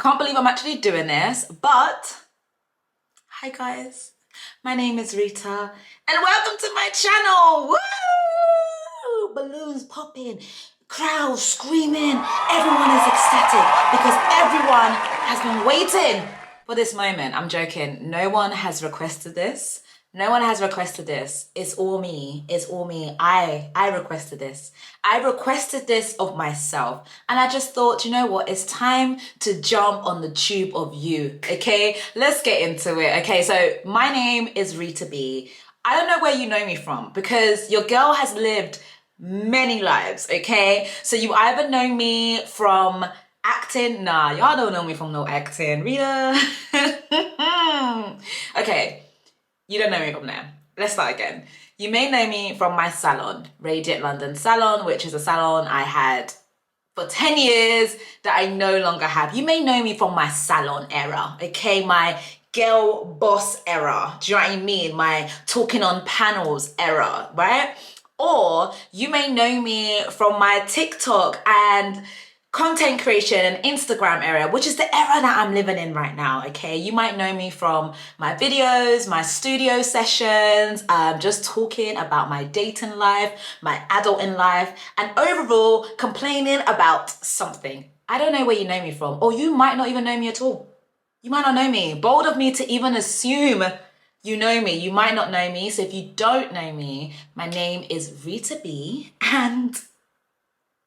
Can't believe I'm actually doing this, but hi guys, my name is Rita and welcome to my channel. Woo! Balloons popping, crowds screaming, everyone is ecstatic because everyone has been waiting for this moment. I'm joking, no one has requested this. No one has requested this. It's all me. It's all me. I requested this. I requested this of myself. And I just thought, you know what? It's time to jump on the tube of you. Okay, let's get into it. Okay, so my name is Rita B. I don't know where you know me from because your girl has lived many lives. Okay, so you either know me from acting. Nah, y'all don't know me from no acting. Rita. Okay. You don't know me from there. Let's start again. You may know me from my salon, Radiant London Salon, which is a salon I had for 10 years that I no longer have. You may know me from my salon era, okay? My girl boss era. Do you know what I mean? My talking on panels era, right? Or you may know me from my TikTok and content creation and Instagram era, which is the era that I'm living in right now, okay? You might know me from my videos, my studio sessions, just talking about my dating life, my adulting life, and overall complaining about something. I don't know where you know me from, or you might not even know me at all. You might not know me. Bold of me to even assume you know me. You might not know me, so if you don't know me, my name is Rita B, and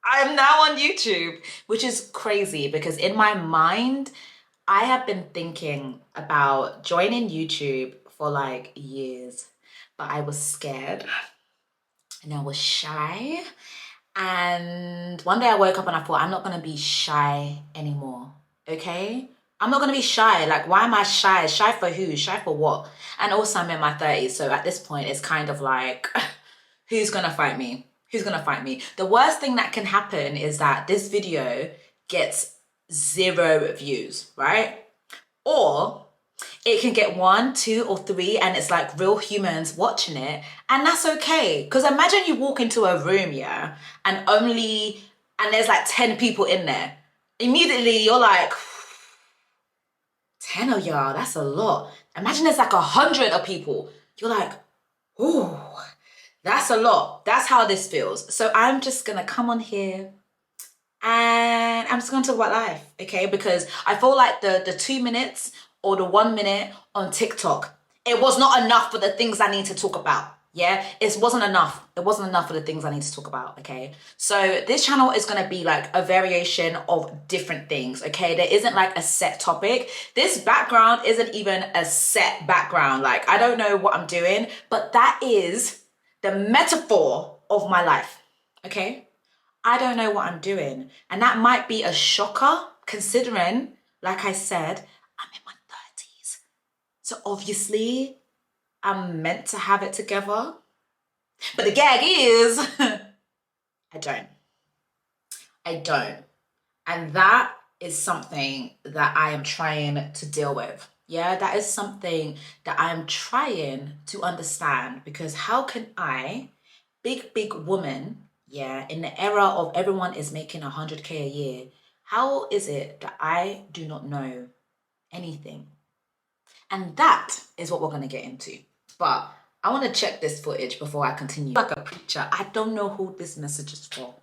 I'm now on YouTube, which is crazy because in my mind, I have been thinking about joining YouTube for like years, but I was scared and I was shy. And one day I woke up and I thought, I'm not gonna be shy anymore, okay? I'm not gonna be shy. Like, why am I shy? Shy for who? Shy for what? And also, I'm in my 30s, so at this point, it's kind of like, who's gonna fight me? Who's gonna fight me? The worst thing that can happen is that this video gets 0 views, right? Or it can get 1, 2, or 3, and it's like real humans watching it, and that's okay. Because imagine you walk into a room, yeah, and there's like 10 people in there. Immediately you're like, 10 of y'all, that's a lot. Imagine there's like 100 of people. You're like, ooh, that's a lot. That's how this feels. So I'm just gonna come on here and I'm just gonna talk about life, okay? Because I feel like the 2 minutes or the 1 minute on TikTok, it was not enough for the things I need to talk about. Yeah, it wasn't enough. It wasn't enough for the things I need to talk about, okay? So this channel is gonna be like a variation of different things, okay? There isn't like a set topic. This background isn't even a set background. Like, I don't know what I'm doing, but that is the metaphor of my life, okay? I don't know what I'm doing. And that might be a shocker considering, like I said, I'm in my 30s. So obviously, I'm meant to have it together. But the gag is, I don't. I don't. And that is something that I am trying to deal with. Yeah, that is something that I'm trying to understand because how can I, big woman, yeah, in the era of everyone is making 100K a year, how is it that I do not know anything? And that is what we're going to get into. But I want to check this footage before I continue. Like a preacher, I don't know who this message is for.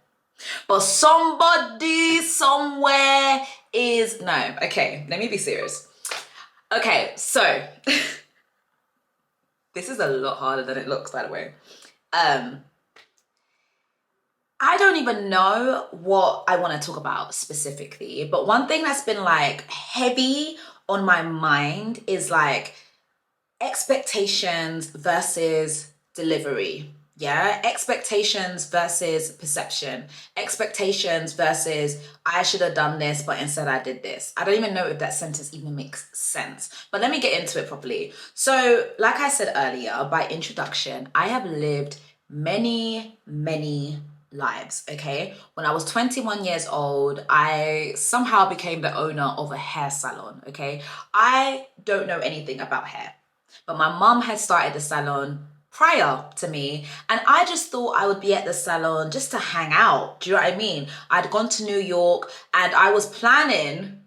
But somebody somewhere is... No, okay, let me be serious. Okay, so this is a lot harder than it looks, by the way. I don't even know what I want to talk about specifically, but one thing that's been like heavy on my mind is like expectations versus delivery. Yeah, expectations versus perception, expectations versus I should have done this, but instead I did this. I don't even know if that sentence even makes sense, but let me get into it properly. So, like I said earlier, by introduction, I have lived many lives, okay? When I was 21 years old, I somehow became the owner of a hair salon, okay? I don't know anything about hair, but my mom had started the salon prior to me, and I just thought I would be at the salon just to hang out. Do you know what I mean? I'd gone to New York and I was planning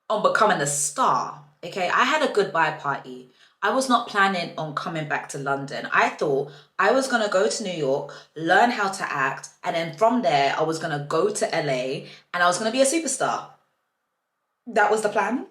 on becoming a star. Okay, I had a goodbye party. I was not planning on coming back to London. I thought I was gonna go to New York, learn how to act, and then from there I was gonna go to LA and I was gonna be a superstar. That was the plan.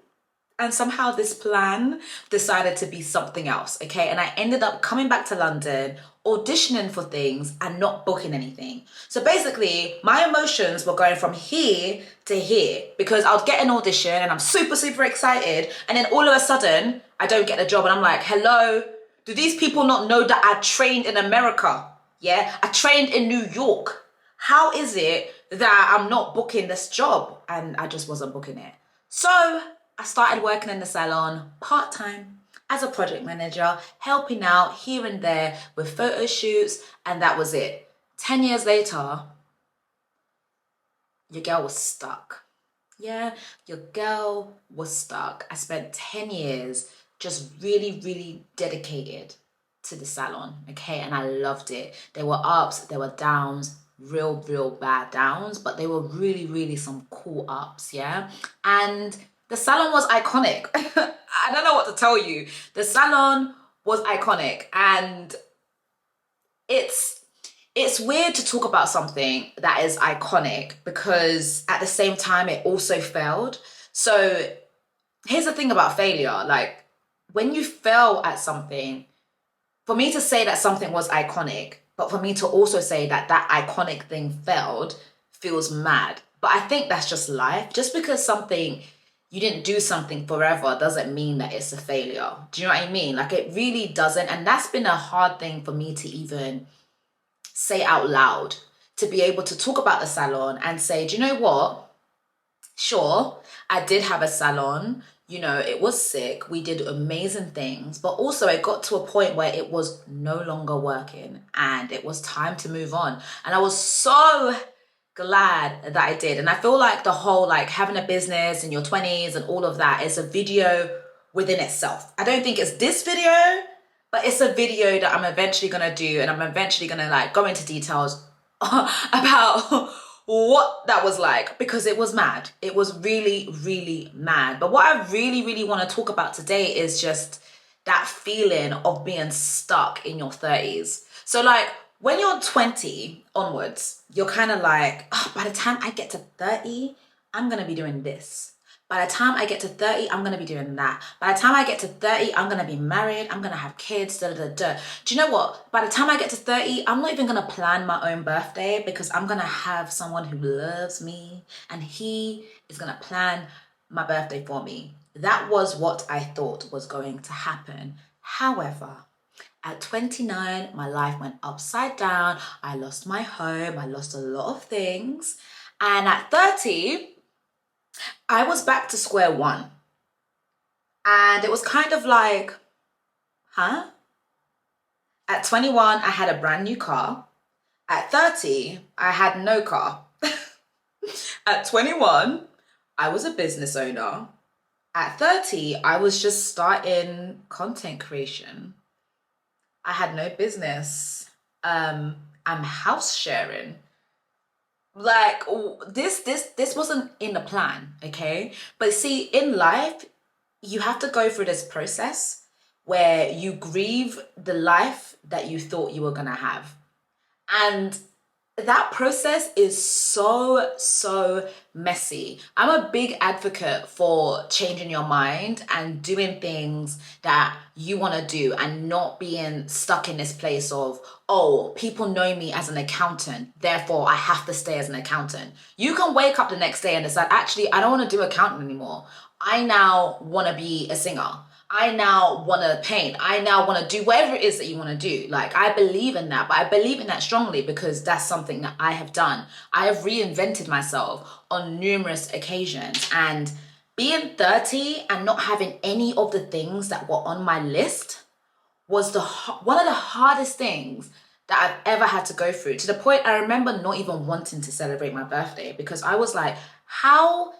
And somehow this plan decided to be something else, okay? And I ended up coming back to London, auditioning for things and not booking anything. So basically, my emotions were going from here to here because I would get an audition and I'm super, super excited. And then all of a sudden, I don't get the job and I'm like, hello, do these people not know that I trained in America? Yeah, I trained in New York. How is it that I'm not booking this job? And I just wasn't booking it. So I started working in the salon part-time as a project manager, helping out here and there with photo shoots, and that was it. 10 years later, your girl was stuck. Yeah, your girl was stuck. I spent 10 years just really, really dedicated to the salon, okay? And I loved it. There were ups, there were downs, real, real bad downs, but they were really, really some cool ups, yeah? And the salon was iconic. I don't know what to tell you. The salon was iconic, and it's weird to talk about something that is iconic because at the same time it also failed. So here's the thing about failure. Like, when you fail at something, for me to say that something was iconic, but for me to also say that that iconic thing failed feels mad. But I think that's just life. Just because you didn't do something forever doesn't mean that it's a failure. Do you know what I mean? Like, it really doesn't. And that's been a hard thing for me to even say out loud, to be able to talk about the salon and say, do you know what? Sure, I did have a salon. You know, it was sick. We did amazing things. But also it got to a point where it was no longer working and it was time to move on. And I was so glad that I did. And I feel like the whole like having a business in your 20s and all of that is a video within itself. I don't think it's this video, but it's a video that I'm eventually gonna do, and I'm eventually gonna like go into details about what that was like, because it was mad. It was really, really mad. But what I really, really want to talk about today is just that feeling of being stuck in your 30s. So like, when you're 20 onwards, you're kind of like, oh, by the time I get to 30, I'm going to be doing this. By the time I get to 30, I'm going to be doing that. By the time I get to 30, I'm going to be married. I'm going to have kids, da, da, da, da. Do you know what? By the time I get to 30, I'm not even going to plan my own birthday because I'm going to have someone who loves me and he is going to plan my birthday for me. That was what I thought was going to happen. However, at 29, my life went upside down. I lost my home. I lost a lot of things. And at 30, I was back to square one. And it was kind of like, huh? At 21, I had a brand new car. At 30, I had no car. At 21, I was a business owner. At 30, I was just starting content creation. I had no business. I'm house sharing. Like, this wasn't in the plan, okay? But see, in life, you have to go through this process where you grieve the life that you thought you were gonna have. And that process is so messy. I'm a big advocate for changing your mind and doing things that you want to do and not being stuck in this place of, oh, people know me as an accountant, therefore I have to stay as an accountant. You can wake up the next day and decide, actually, I don't want to do accounting anymore. I now want to be a singer. I now want to paint. I now want to do whatever it is that you want to do. Like, I believe in that, but I believe in that strongly because that's something that I have done. I have reinvented myself on numerous occasions, and being 30 and not having any of the things that were on my list was one of the hardest things that I've ever had to go through, to the point I remember not even wanting to celebrate my birthday because I was like, how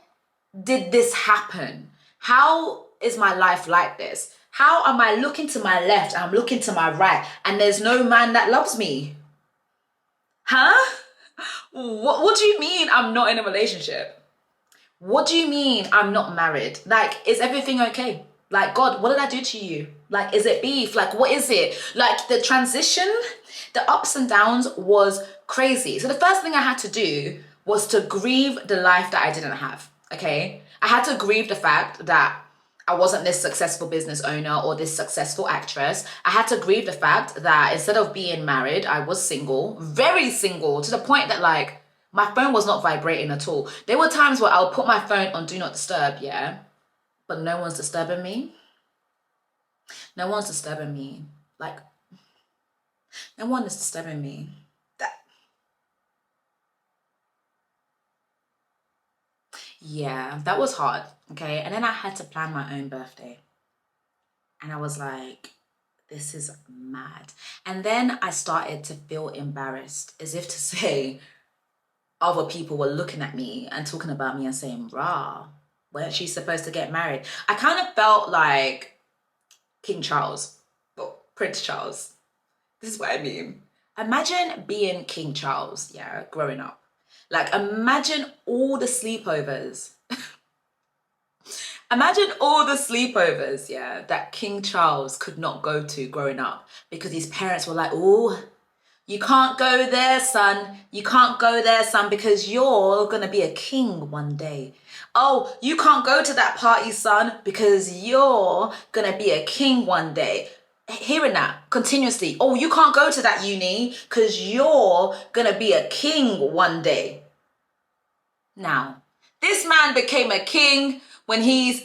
did this happen? How is my life like this? How am I looking to my left and I'm looking to my right and there's no man that loves me? Huh? What do you mean I'm not in a relationship? What do you mean I'm not married? Like, is everything okay? Like, God, what did I do to you? Like, is it beef? Like, what is it? Like, the transition, the ups and downs was crazy. So the first thing I had to do was to grieve the life that I didn't have, okay? I had to grieve the fact that I wasn't this successful business owner or this successful actress. I had to grieve the fact that instead of being married, I was single, very single, to the point that like my phone was not vibrating at all. There were times where I would put my phone on do not disturb, yeah, but no one's disturbing me. No one's disturbing me. Like, no one is disturbing me. Yeah, that was hard, okay? And then I had to plan my own birthday. And I was like, this is mad. And then I started to feel embarrassed, as if to say other people were looking at me and talking about me and saying, rah, weren't she supposed to get married? I kind of felt like King Charles, or Prince Charles. This is what I mean. Imagine being King Charles, yeah, growing up. Like, imagine all the sleepovers. Imagine all the sleepovers, yeah, that King Charles could not go to growing up because his parents were like, oh, you can't go there, son. You can't go there, son, because you're going to be a king one day. Oh, you can't go to that party, son, because you're going to be a king one day. Hearing that continuously. Oh, you can't go to that uni because you're going to be a king one day. Now, this man became a king when he's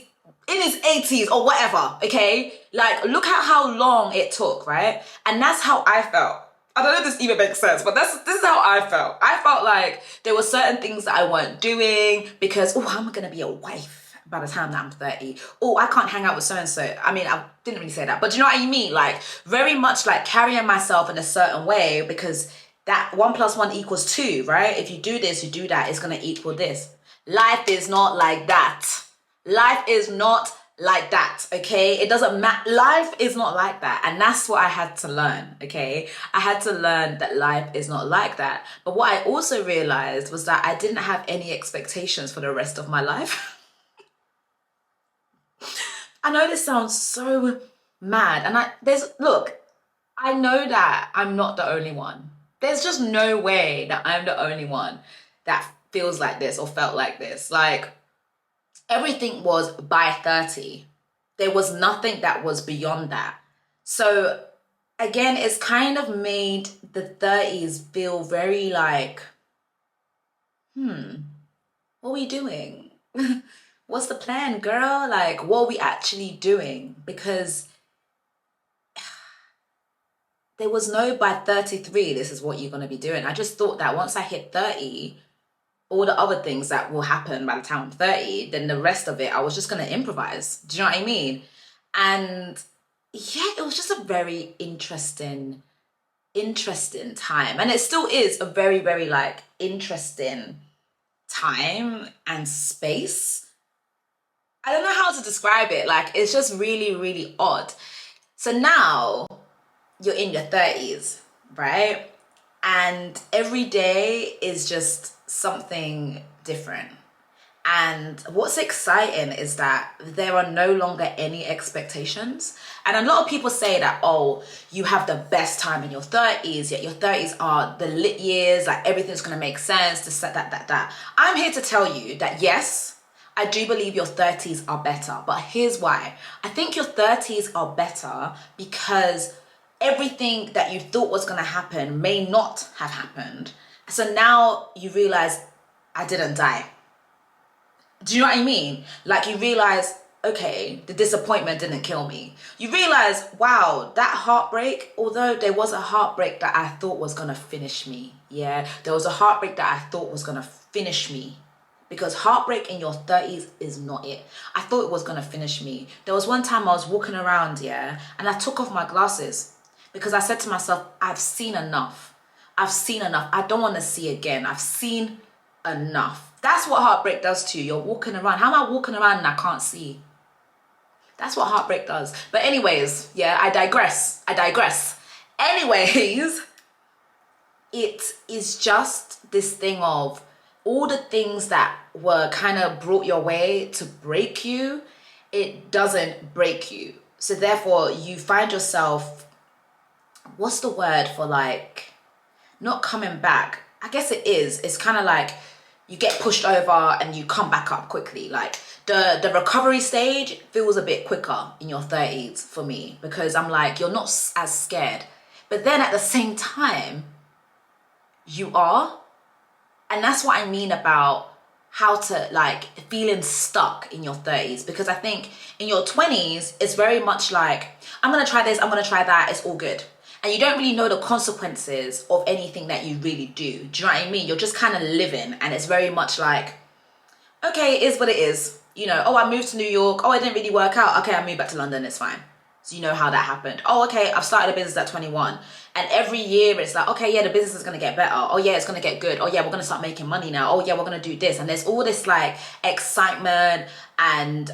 in his 80s or whatever, okay? Like, look at how long it took, right? And that's how I felt. I don't know if this even makes sense, but this is how I felt. I felt like there were certain things that I weren't doing because, oh, I'm gonna be a wife by the time that I'm 30. Oh, I can't hang out with so-and-so. I mean, I didn't really say that, but do you know what I mean? Like, very much like carrying myself in a certain way because that 1 + 1 = 2, right? If you do this, you do that, it's gonna equal this. Life is not like that. Life is not like that, okay? It doesn't matter. Life is not like that. And that's what I had to learn, okay? I had to learn that life is not like that. But what I also realized was that I didn't have any expectations for the rest of my life. I know this sounds so mad. And look, I know that I'm not the only one. There's just no way that I'm the only one that feels like this or felt like this. Like, everything was by 30. There was nothing that was beyond that. So again, it's kind of made the 30s feel very like, what are we doing? What's the plan, girl? Like, what are we actually doing? Because there was no by 33, this is what you're going to be doing. I just thought that once I hit 30, all the other things that will happen by the time I'm 30, then the rest of it, I was just going to improvise. Do you know what I mean? And yeah, it was just a very interesting time. And it still is a very, very like interesting time and space. I don't know how to describe it. Like, it's just really, really odd. So now you're in your 30s, right? And every day is just something different. And what's exciting is that there are no longer any expectations. And a lot of people say that, oh, you have the best time in your 30s, yet your 30s are the lit years, like everything's gonna make sense, to set that. I'm here to tell you that yes, I do believe your 30s are better, but here's why. I think your 30s are better because everything that you thought was gonna happen may not have happened. So now you realize I didn't die. Do you know what I mean? Like, you realize, okay, the disappointment didn't kill me. You realize, wow, that heartbreak, although there was a heartbreak that I thought was gonna finish me, yeah? There was a heartbreak that I thought was gonna finish me. Because heartbreak in your 30s is not it. I thought it was gonna finish me. There was one time I was walking around, yeah, and I took off my glasses because I said to myself, I've seen enough. I've seen enough. I don't wanna see again. I've seen enough. That's what heartbreak does to you. You're walking around. How am I walking around and I can't see? That's what heartbreak does. But anyways, yeah, I digress. Anyways, it is just this thing of all the things that were kind of brought your way to break you, it doesn't break you. So therefore you find yourself, what's the word for like, not coming back? I guess it is. It's kind of like you get pushed over and you come back up quickly. Like the recovery stage feels a bit quicker in your 30s for me, because I'm like, you're not as scared. But then at the same time, you are. And that's what I mean about how to like feeling stuck in your 30s. Because I think in your 20s, it's very much like, I'm going to try this, I'm going to try that, it's all good. And you don't really know the consequences of anything that you really do. Do you know what I mean? You're just kind of living, and it's very much like, okay, it is what it is. You know, oh, I moved to New York. Oh, it didn't really work out. Okay, I moved back to London. It's fine. So you know how that happened. Oh, okay, I've started a business at 21. And every year it's like, okay, yeah, the business is going to get better. Oh, yeah, it's going to get good. Oh, yeah, we're going to start making money now. Oh, yeah, we're going to do this. And there's all this like excitement and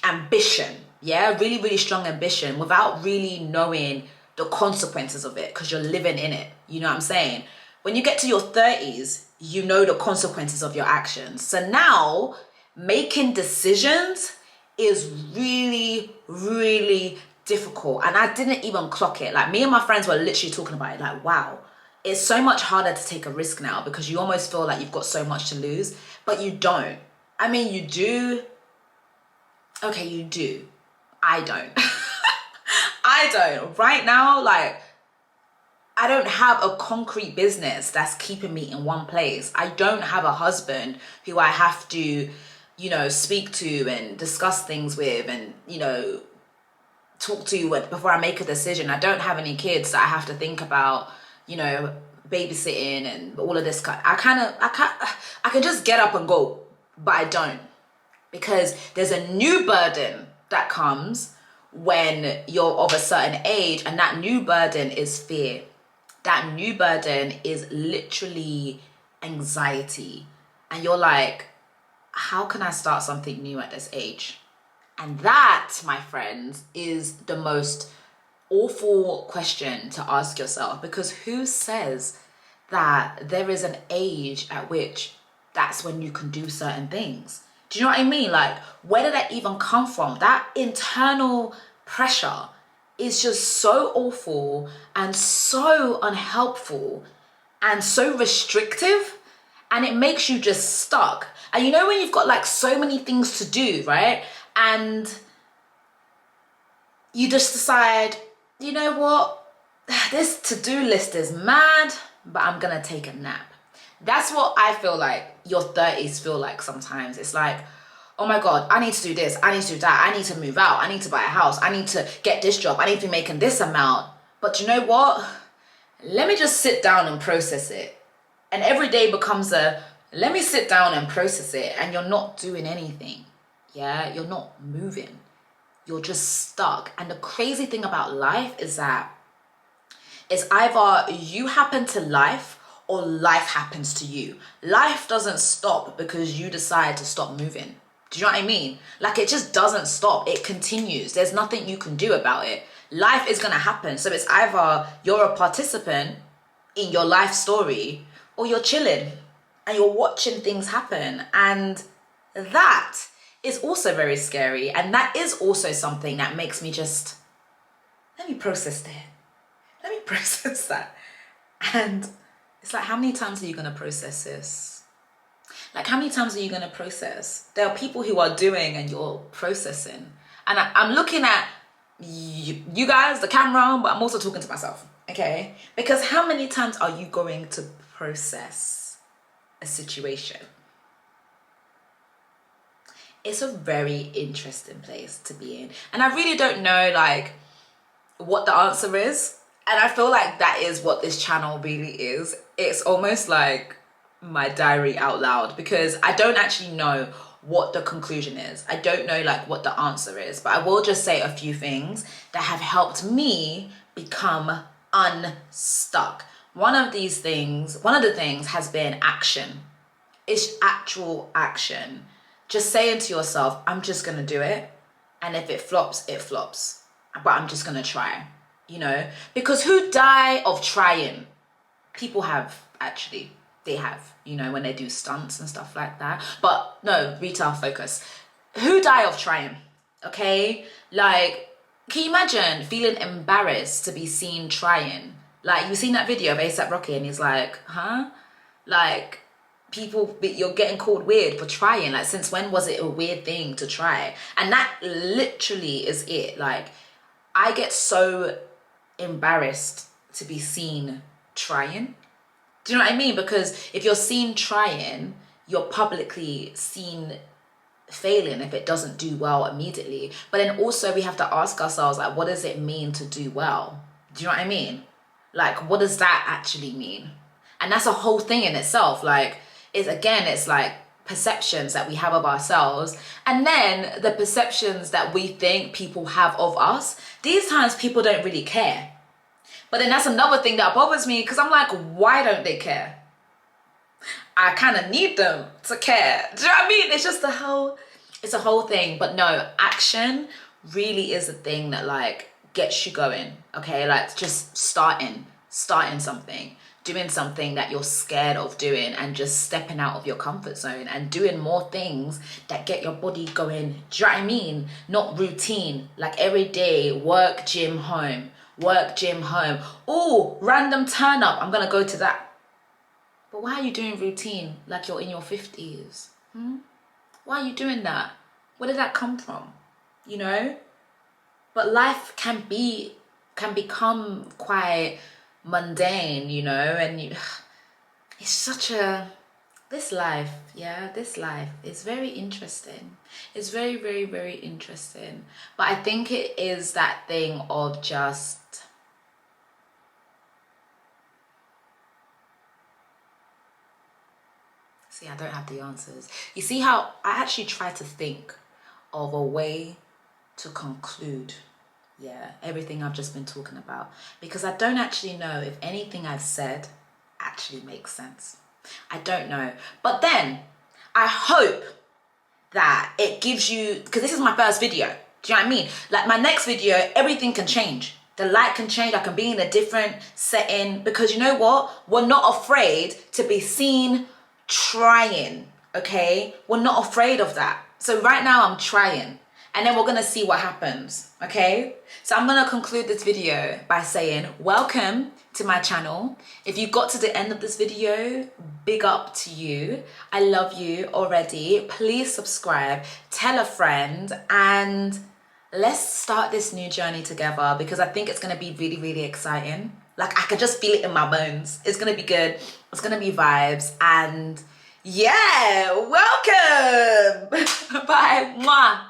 ambition. Yeah, really, really strong ambition without really knowing the consequences of it, because you're living in it. You know what I'm saying? When you get to your 30s, you know the consequences of your actions. So now making decisions is really, really difficult. And I didn't even clock it. Like, me and my friends were literally talking about it. Like, wow, it's so much harder to take a risk now, because you almost feel like you've got so much to lose, but you don't. I mean, you do. Okay, you do. I don't. I don't. Right now, like, I don't have a concrete business that's keeping me in one place. I don't have a husband who I have to, you know, speak to and discuss things with and, you know, talk to before I make a decision. I don't have any kids that I have to think about, you know, babysitting and all of this. I can just get up and go, but I don't, because there's a new burden that comes when you're of a certain age, and that new burden is fear. That new burden is literally anxiety. And you're like, how can I start something new at this age? And that, my friends, is the most awful question to ask yourself, because who says that there is an age at which that's when you can do certain things? Do you know what I mean? Like, where did that even come from? That internal pressure is just so awful and so unhelpful and so restrictive, and it makes you just stuck. And you know, when you've got like so many things to do, right? And you just decide, you know what? This to-do list is mad, but I'm gonna take a nap. That's what I feel like your 30s feel like sometimes. It's like, oh my God, I need to do this, I need to do that, I need to move out, I need to buy a house, I need to get this job, I need to be making this amount. But you know what? Let me just sit down and process it. And every day becomes a, let me sit down and process it, and you're not doing anything. Yeah, you're not moving. You're just stuck. And the crazy thing about life is that it's either you happen to life or life happens to you. Life doesn't stop because you decide to stop moving. Do you know what I mean? Like, it just doesn't stop. It continues. There's nothing you can do about it. Life is going to happen. So it's either you're a participant in your life story, or you're chilling and you're watching things happen. And that is also very scary. And that is also something that makes me just, let me process that. Let me process that. And it's like, how many times are you going to process this? Like, how many times are you going to process? There are people who are doing and you're processing. And I'm looking at you guys, the camera, but I'm also talking to myself, okay? Because how many times are you going to process a situation? It's a very interesting place to be in. And I really don't know, like, what the answer is. And I feel like that is what this channel really is. It's almost like my diary out loud, because I don't actually know what the conclusion is. I don't know like what the answer is, but I will just say a few things that have helped me become unstuck. One of the things has been action. It's actual action. Just saying to yourself, I'm just gonna do it. And if it flops, it flops. But I'm just gonna try, you know? Because who die of trying? People have, actually. They have, you know, when they do stunts and stuff like that. But no, Rita, focus. Who die of trying? Okay, like, can you imagine feeling embarrassed to be seen trying? Like, you've seen that video of A$AP Rocky and he's like, huh? Like, people, you're getting called weird for trying. Like, since when was it a weird thing to try? And that literally is it. Like, I get so embarrassed to be seen trying. Do you know what I mean? Because if you're seen trying, you're publicly seen failing if it doesn't do well immediately. But then also we have to ask ourselves, like, what does it mean to do well? Do you know what I mean? Like, what does that actually mean? And that's a whole thing in itself. Like, it's like perceptions that we have of ourselves, and then the perceptions that we think people have of us. These times people don't really care. But then that's another thing that bothers me, because I'm like, why don't they care? I kind of need them to care. Do you know what I mean? It's just it's a whole thing. But no, action really is a thing that like gets you going. Okay, like just starting something, doing something that you're scared of doing, and just stepping out of your comfort zone and doing more things that get your body going. Do you know what I mean? Not routine, like every day, work, gym, home, work, gym, home. Oh, random turn up, I'm gonna go to that. But why are you doing routine like you're in your 50s? Why are you doing that? Where did that come from? You know? But life can become quite mundane, you know, and it's such this life is very interesting. It's very, very, very interesting. But I think it is that thing of just see, I don't have the answers. You see how I actually try to think of a way to conclude, everything I've just been talking about, because I don't actually know if anything I've said actually makes sense. I don't know. But then I hope that it gives you, because this is my first video. Do you know what I mean? Like my next video, everything can change. The light can change. I can be in a different setting, because you know what? We're not afraid to be seen trying, okay? We're not afraid of that. So right now I'm trying, and then we're gonna see what happens, okay? So I'm gonna conclude this video by saying welcome to my channel. If you got to the end of this video, big up to you. I love you already. Please subscribe, tell a friend, and let's start this new journey together, because I think it's gonna be really, really exciting. Like, I can just feel it in my bones. It's gonna be good. It's gonna be vibes. And yeah, welcome. Bye. Mwah.